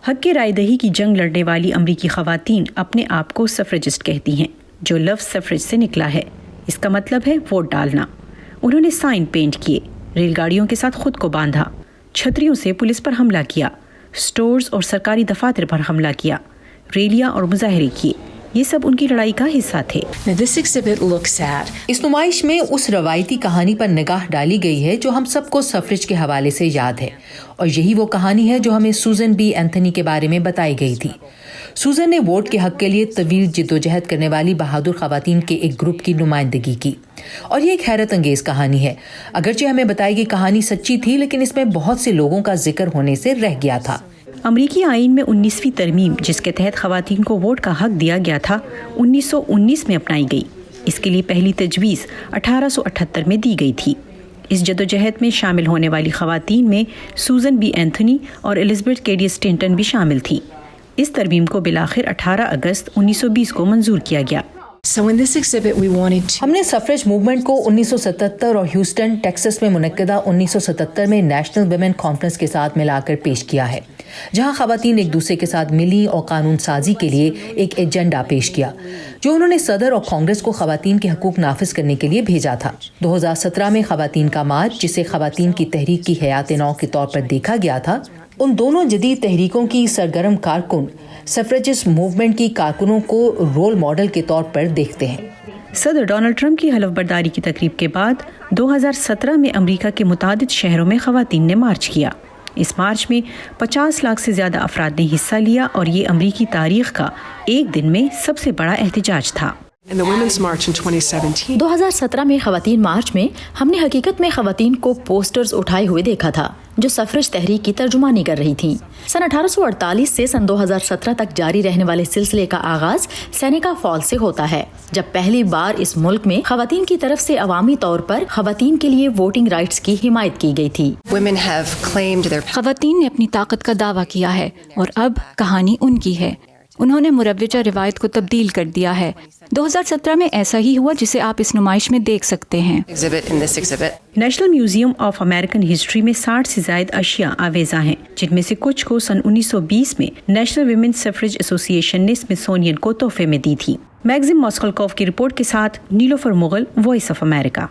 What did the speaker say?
حق کی رائے دہی کی جنگ لڑنے والی امریکی خواتین اپنے آپ کو سفریجسٹ کہتی ہیں، جو لفظ سفریج سے نکلا ہے۔ اس کا مطلب ہے ووٹ ڈالنا۔ انہوں نے سائن پینٹ کیے، ریل گاڑیوں کے ساتھ خود کو باندھا، چھتریوں سے پولیس پر حملہ کیا، سٹورز اور سرکاری دفاتر پر حملہ کیا، ریلیاں اور مظاہرے کیے۔ یہ سب ان کی لڑائی کا حصہ تھے۔ اس نمائش میں اس روایتی کہانی پر نگاہ ڈالی گئی ہے جو ہم سب کو سفریج کے حوالے سے یاد ہے، اور یہی وہ کہانی ہے جو ہمیں سوزن بی اینتھنی کے بارے میں بتائی گئی تھی۔ سوزن نے ووٹ کے حق کے لیے طویل جدوجہد کرنے والی بہادر خواتین کے ایک گروپ کی نمائندگی کی، اور یہ ایک حیرت انگیز کہانی ہے۔ اگرچہ ہمیں بتائی گئی کہانی سچی تھی، لیکن اس میں بہت سے لوگوں کا ذکر ہونے سے رہ گیا تھا۔ امریکی آئین میں 19ویں ترمیم، جس کے تحت خواتین کو ووٹ کا حق دیا گیا تھا، 1919 میں اپنائی گئی۔ اس کے لیے پہلی تجویز 1878 میں دی گئی تھی۔ اس جدوجہد میں شامل ہونے والی خواتین میں سوزن بی اینتھنی اور الزبتھ کیڈی اسٹینٹن بھی شامل تھیں۔ اس ترمیم کو بالآخر 18 اگست 1920 کو منظور کیا گیا۔ ہم نے سفریج موومنٹ کو 1977 اور ہیوسٹن ٹیکساس میں منعقدہ 1977 میں نیشنل ویمن کانفرنس کے ساتھ ملا کر پیش کیا ہے، جہاں خواتین ایک دوسرے کے ساتھ ملی اور قانون سازی کے لیے ایک ایجنڈا پیش کیا، جو انہوں نے صدر اور کانگریس کو خواتین کے حقوق نافذ کرنے کے لیے بھیجا تھا۔ 2017 میں خواتین کا مارچ، جسے خواتین کی تحریک کی حیات نو کے طور پر دیکھا گیا تھا، ان دونوں جدید تحریکوں کی سرگرم کارکن سفریجسٹ موومنٹ کی کارکنوں کو رول ماڈل کے طور پر دیکھتے ہیں۔ صدر ڈونلڈ ٹرمپ کی حلف برداری کی تقریب کے بعد 2017 میں امریکہ کے متعدد شہروں میں خواتین نے مارچ کیا۔ اس مارچ میں 50 لاکھ سے زیادہ افراد نے حصہ لیا، اور یہ امریکی تاریخ کا ایک دن میں سب سے بڑا احتجاج تھا۔ 2017 میں خواتین مارچ میں ہم نے حقیقت میں خواتین کو پوسٹرز اٹھائے ہوئے دیکھا تھا جو سفریج تحریک کی ترجمانی کر رہی تھیں۔ سن 1848 سے سن 2017 تک جاری رہنے والے سلسلے کا آغاز سینیکا فالز سے ہوتا ہے، جب پہلی بار اس ملک میں خواتین کی طرف سے عوامی طور پر خواتین کے لیے ووٹنگ رائٹس کی حمایت کی گئی تھی۔ خواتین نے اپنی طاقت کا دعویٰ کیا ہے، اور اب کہانی ان کی ہے۔ انہوں نے مروجہ روایت کو تبدیل کر دیا ہے۔ 2017 میں ایسا ہی ہوا جسے آپ اس نمائش میں دیکھ سکتے ہیں۔ National museum of American history میں 60 سے زائد اشیاء آویزاں ہیں، جن میں سے کچھ کو سن 1920 میں نیشنل ویمن سفریج ایسوسی ایشن نے اسمتھسونین کو تحفے میں دی تھی۔ میگزم ماسکلکوف کی رپورٹ کے ساتھ نیلوفر مغل، وائس آف امریکہ۔